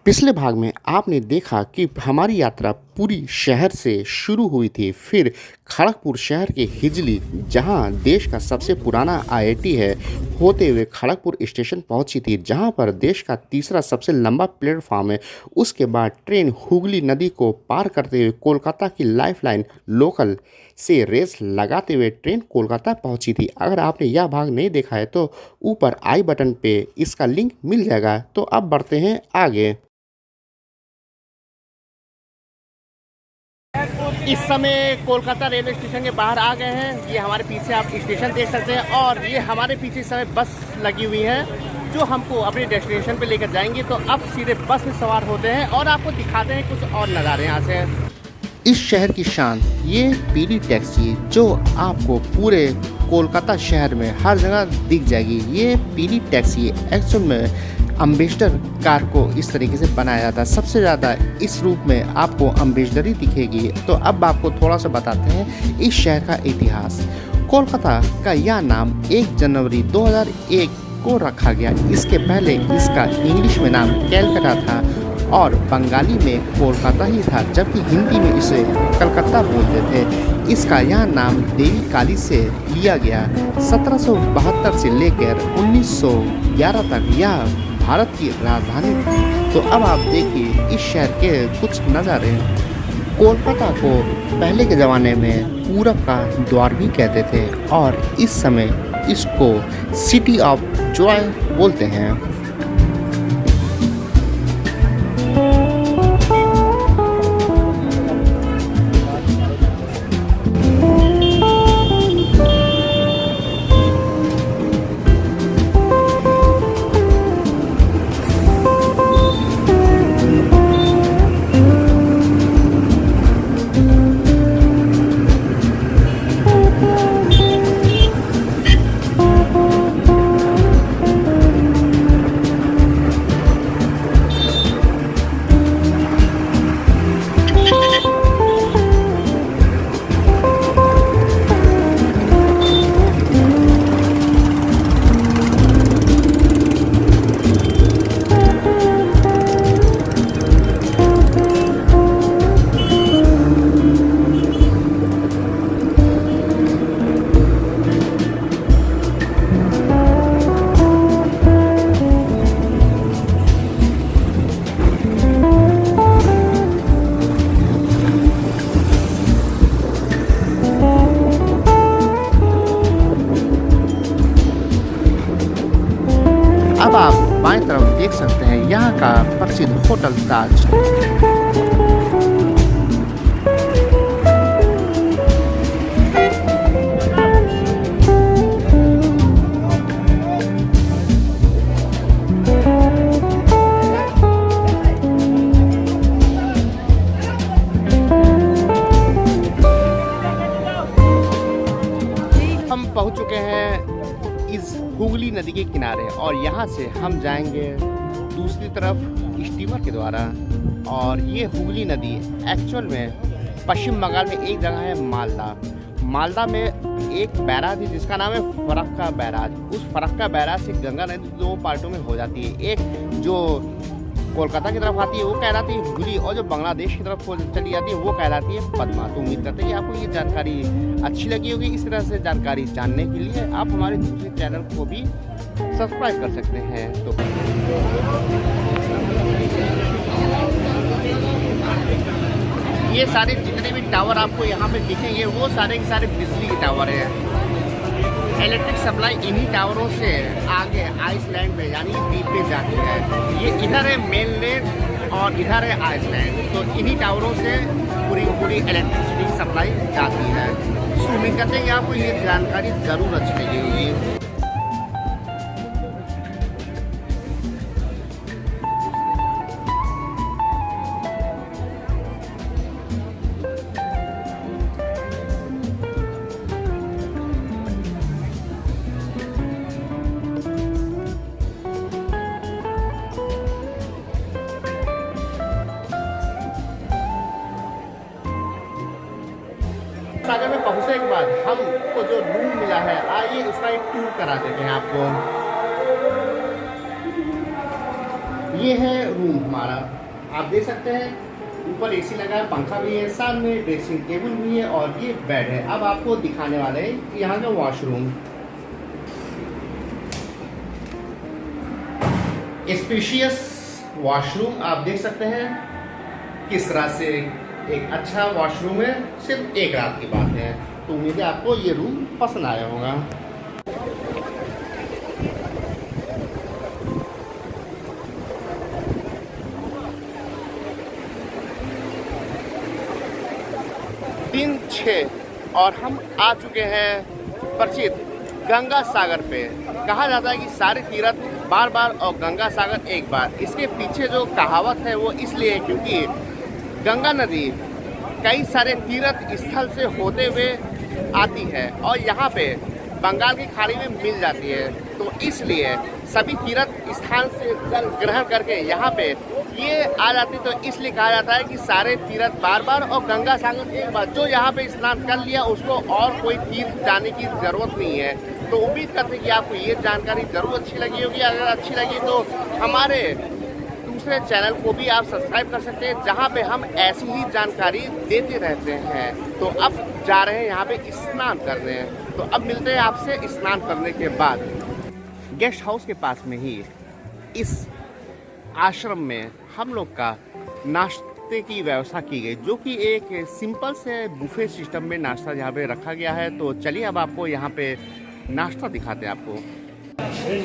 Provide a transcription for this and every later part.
पिछले भाग में आपने देखा कि हमारी यात्रा पूरी शहर से शुरू हुई थी। फिर खड़गपुर शहर के हिजली, जहां देश का सबसे पुराना आईआईटी है, होते हुए खड़गपुर स्टेशन पहुंची थी, जहां पर देश का तीसरा सबसे लंबा प्लेटफॉर्म है। उसके बाद ट्रेन हुगली नदी को पार करते हुए कोलकाता की लाइफलाइन लोकल से रेस लगाते हुए ट्रेन कोलकाता पहुंची थी। अगर आपने यह भाग नहीं देखा है तो ऊपर आई बटन पे इसका लिंक मिल जाएगा। तो अब बढ़ते हैं आगे। इस समय कोलकाता रेलवे स्टेशन के बाहर आ गए हैं। ये हमारे पीछे आप स्टेशन देख सकते हैं और ये हमारे पीछे इस समय बस लगी हुई है जो हमको अपने डेस्टिनेशन पे लेकर जाएंगे। तो अब सीधे बस में सवार होते हैं और आपको दिखाते हैं कुछ और नज़ारे यहाँ से। इस शहर की शान ये पीली टैक्सी जो आपको पूरे कोलकाता शहर में हर जगह दिख जाएगी। ये पीली टैक्सी एक्चुअल में अम्बेसडर कार को इस तरीके से बनाया जाता है। सबसे ज़्यादा इस रूप में आपको अम्बेसडर ही दिखेगी। तो अब आपको थोड़ा सा बताते हैं इस शहर का इतिहास। कोलकाता का यह नाम 1 जनवरी 2001 को रखा गया। इसके पहले इसका इंग्लिश में नाम कैलकाटा था और बंगाली में कोलकाता ही था, जबकि हिंदी में इसे कलकत्ता बोलते थे। इसका यह नाम देवी काली से लिया गया। 1772 से लेकर 1911 तक यह भारत की राजधानी थी। तो अब आप देखिए इस शहर के कुछ नज़ारे। कोलकाता को पहले के ज़माने में पूरब का द्वार भी कहते थे और इस समय इसको सिटी ऑफ जॉय बोलते हैं। अब आप बाएं तरफ देख सकते हैं यहाँ का प्रसिद्ध होटल ताज। हम पहुँच चुके हैं इस हुगली नदी के किनारे और यहाँ से हम जाएंगे दूसरी तरफ स्टीमर के द्वारा। और ये हुगली नदी एक्चुअल में पश्चिम बंगाल में एक जगह है मालदा में एक बैराज है जिसका नाम है फरक्का बैराज। उस फरक्का बैराज से गंगा नदी 2 पार्टों में हो जाती है। एक जो कोलकाता की तरफ आती है वो कहलाती है हुगली और जो बांग्लादेश की तरफ चली जाती है वो कहलाती है पद्मा। तो उम्मीद करते हैं कि आपको ये जानकारी अच्छी लगी होगी। इस तरह से जानकारी जानने के लिए आप हमारे दूसरे चैनल को भी सब्सक्राइब कर सकते हैं। तो ये सारे जितने भी टावर आपको यहाँ पे दिखेंगे वो सारे के सारे बिजली के टावर हैं। इलेक्ट्रिक सप्लाई इन्हीं टावरों से आगे आइसलैंड में यानी द्वीप पे जाती है। ये इधर है मेनलैंड और इधर है आइसलैंड। तो इन्हीं टावरों से पूरी इलेक्ट्रिसिटी सप्लाई जाती है। तो उम्मीद करते हैं कि आपको ये जानकारी ज़रूर अच्छी लगी होगी। सागर में पहुंचने के बाद हमको जो रूम मिला है, आइए इसका एक टूर करा देते हैं आपको। ये है रूम हमारा, आप देख सकते हैं ऊपर एसी लगा है, पंखा भी है, सामने ड्रेसिंग टेबल भी है और ये बेड है। अब आपको दिखाने वाले हैं यहाँ का वॉशरूम। स्पेशियस वॉशरूम आप देख सकते हैं किस तरह से एक अच्छा वॉशरूम है। सिर्फ एक रात की बात है, तो उम्मीद है आपको ये रूम पसंद आया होगा। दिन 6 और हम आ चुके हैं परिचित गंगा सागर पे। कहा जाता है कि सारे तीर्थ बार बार और गंगा सागर एक बार। इसके पीछे जो कहावत है वो इसलिए है क्योंकि गंगा नदी कई सारे तीर्थ स्थल से होते हुए आती है और यहाँ पे बंगाल की खाड़ी में मिल जाती है। तो इसलिए सभी तीर्थ स्थान से जल ग्रहण करके यहाँ पे ये आ जाती, तो इसलिए कहा जाता है कि सारे तीर्थ बार बार और गंगा सागर एक बार। जो यहाँ पे स्नान कर लिया उसको और कोई तीर्थ जाने की ज़रूरत नहीं है। तो उम्मीद करते हैं कि आपको ये जानकारी ज़रूर अच्छी लगी होगी। अगर अच्छी लगी तो हमारे दूसरे चैनल को भी आप सब्सक्राइब कर सकते हैं, जहाँ पे हम ऐसी ही जानकारी देते रहते हैं। तो अब जा रहे हैं यहाँ पे स्नान करने, तो अब मिलते हैं आपसे स्नान करने के बाद। गेस्ट हाउस के पास में ही इस आश्रम में हम लोग का नाश्ते की व्यवस्था की गई, जो कि एक सिंपल से बुफे सिस्टम में नाश्ता यहाँ पे रखा गया है। तो चलिए अब आपको यहाँ पे नाश्ता दिखाते हैं। आपको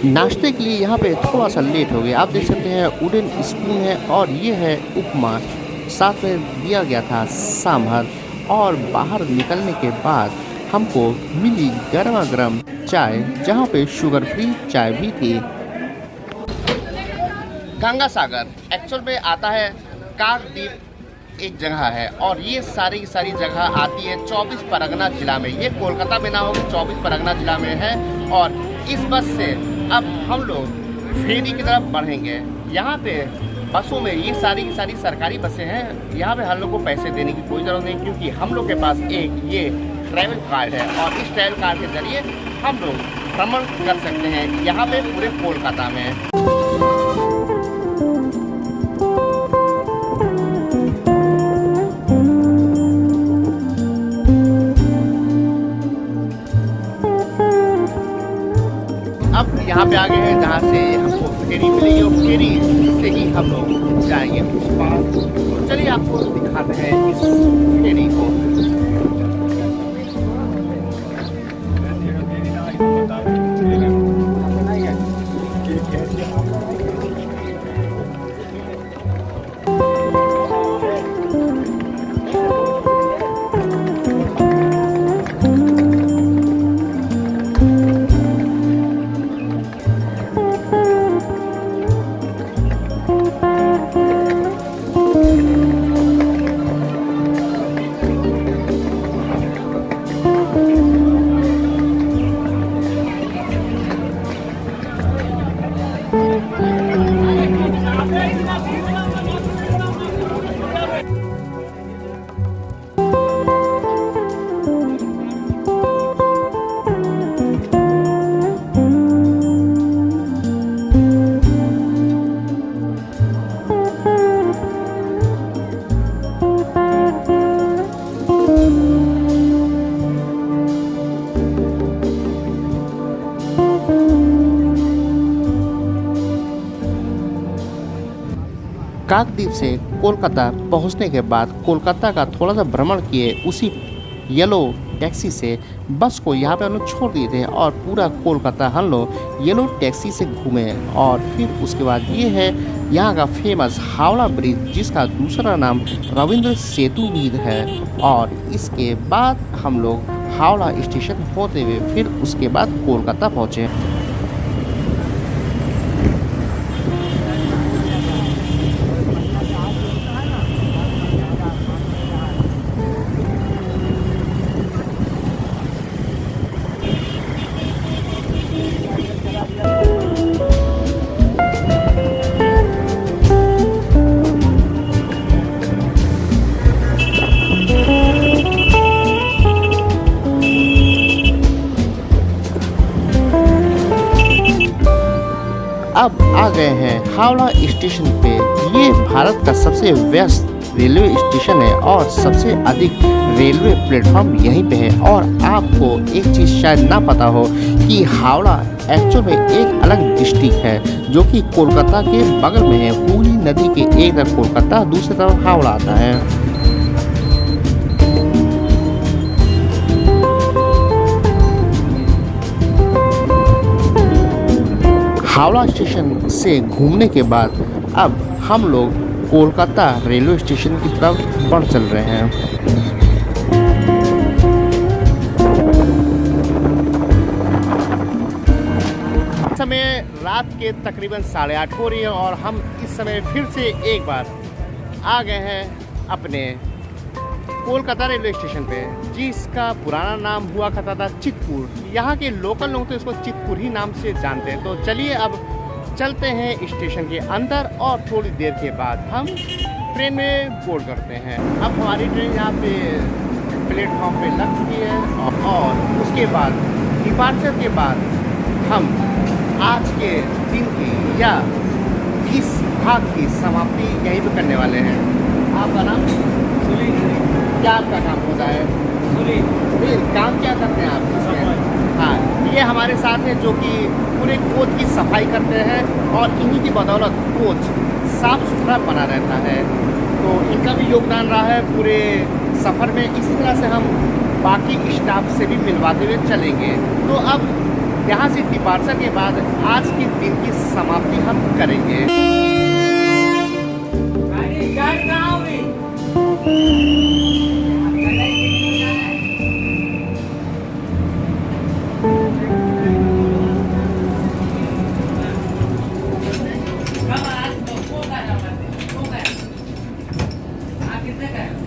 नाश्ते के लिए यहाँ पे थोड़ा सा लेट हो गया। आप देख सकते हैं वुडन स्पून है और ये है उपमा, साथ में दिया गया था सांभर। और बाहर निकलने के बाद हमको मिली गर्मा गर्म चाय, जहाँ पे शुगर फ्री चाय भी थी। गंगा सागर एक्चुअल में आता है काकद्वीप एक जगह है और ये सारी की सारी जगह आती है 24 परगना जिला में। ये कोलकाता में ना होकर 24 परगना जिला में है। और इस बस से अब हम लोग फेरी की तरफ बढ़ेंगे। यहाँ पे बसों में ये सारी की सारी सरकारी बसें हैं। यहाँ पे हम लोग को पैसे देने की कोई ज़रूरत नहीं, क्योंकि हम लोग के पास एक ये ट्रैवल कार्ड है और इस ट्रैवल कार्ड के जरिए हम लोग भ्रमण कर सकते हैं यहाँ पे पूरे कोलकाता में। अब यहाँ पे आ गए हैं जहाँ से हमको फेरी मिलेगी और फेरी से ही हम लोग जाएंगे उस पार। तो चलिए आपको दिखाते हैं इस फेरी को। काकद्वीप से कोलकाता पहुंचने के बाद कोलकाता का थोड़ा सा भ्रमण किए, उसी येलो टैक्सी से बस को यहाँ पे हम लोग छोड़ दिए थे और पूरा कोलकाता हम लोग येलो टैक्सी से घूमे। और फिर उसके बाद ये है यहाँ का फेमस हावड़ा ब्रिज, जिसका दूसरा नाम रविंद्र सेतु भी है। और इसके बाद हम लोग हावड़ा स्टेशन होते हुए फिर उसके बाद कोलकाता पहुँचे। आ गए हैं हावड़ा स्टेशन पे। ये भारत का सबसे व्यस्त रेलवे स्टेशन है और सबसे अधिक रेलवे प्लेटफॉर्म यहीं पे है। और आपको एक चीज़ शायद ना पता हो कि हावड़ा एक्चुअल में एक अलग डिस्ट्रिक्ट है जो कि कोलकाता के बगल में है। हुगली नदी के एक तरफ कोलकाता, दूसरी तरफ हावड़ा आता है। हावड़ा स्टेशन से घूमने के बाद अब हम लोग कोलकाता रेलवे स्टेशन की तरफ बढ़ चल रहे हैं। इस समय रात के तकरीबन 8:30 हो रही है और हम इस समय फिर से एक बार आ गए हैं अपने कोलकाता रेलवे स्टेशन पे, जिसका पुराना नाम हुआ करता था चितपुर। यहाँ के लोकल लोग तो इसको चितपुर ही नाम से जानते हैं। तो चलिए अब चलते हैं स्टेशन के अंदर और थोड़ी देर के बाद हम ट्रेन में बोर्ड करते हैं। अब हमारी ट्रेन यहाँ पे प्लेटफॉर्म पे लग चुकी है और उसके बाद डिपार्चर के बाद हम आज के दिन की या इस भाग की समाप्ति यहीं पे करने वाले हैं। आपका नाम? क्या आपका काम होता है? काम क्या करते हैं आप इसमें? हाँ, ये हमारे साथ हैं जो कि पूरे कोच की सफाई करते हैं और इन्हीं की बदौलत कोच साफ सुथरा बना रहता है। तो इनका भी योगदान रहा है पूरे सफ़र में। इसी तरह से हम बाकी स्टाफ से भी मिलवाते हुए चलेंगे। तो अब यहाँ से डिपार्चर के बाद आज के दिन की समाप्ति हम करेंगे। कितने का है?